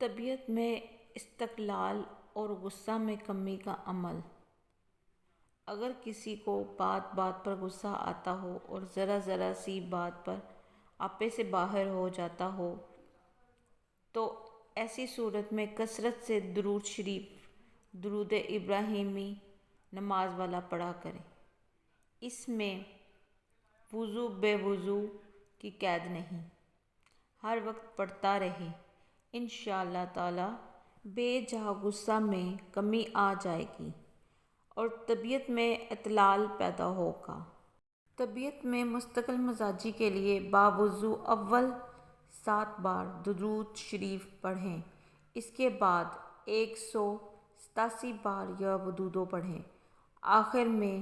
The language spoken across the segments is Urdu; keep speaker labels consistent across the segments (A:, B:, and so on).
A: طبیعت میں استقلال اور غصہ میں کمی کا عمل۔ اگر کسی کو بات بات پر غصہ آتا ہو اور ذرا ذرا سی بات پر آپے سے باہر ہو جاتا ہو تو ایسی صورت میں کثرت سے درود شریف، درود ابراہیمی نماز والا پڑھا کریں۔ اس میں وضو بے وضو کی قید نہیں، ہر وقت پڑھتا رہے، انشاءاللہ تعالی بے جا غصہ میں کمی آ جائے گی اور طبیعت میں اعتدال پیدا ہوگا۔ طبیعت میں مستقل مزاجی کے لیے باوضو اول 7 بار درود شریف پڑھیں، اس کے بعد 187 بار یا ودودو پڑھیں، آخر میں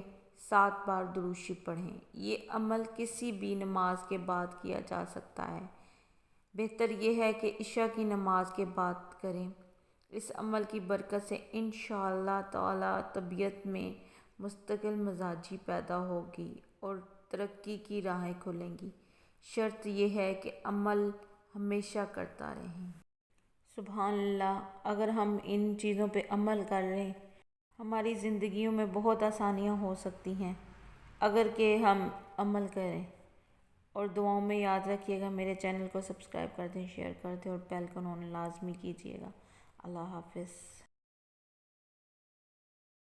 A: 7 بار درود شریف پڑھیں۔ یہ عمل کسی بھی نماز کے بعد کیا جا سکتا ہے، بہتر یہ ہے کہ عشاء کی نماز کے بعد کریں۔ اس عمل کی برکت سے انشاءاللہ تعالی طبیعت میں مستقل مزاجی پیدا ہوگی اور ترقی کی راہیں کھلیں گی۔ شرط یہ ہے کہ عمل ہمیشہ کرتا رہیں۔ سبحان اللہ، اگر ہم ان چیزوں پہ عمل کر لیں ہماری زندگیوں میں بہت آسانیاں ہو سکتی ہیں، اگر کہ ہم عمل کریں۔ اور دعاؤں میں یاد رکھیے گا، میرے چینل کو سبسکرائب کر دیں، شیئر کر دیں اور بیل کا نوٹیفیکیشن لازمی کیجیے گا۔ اللہ حافظ۔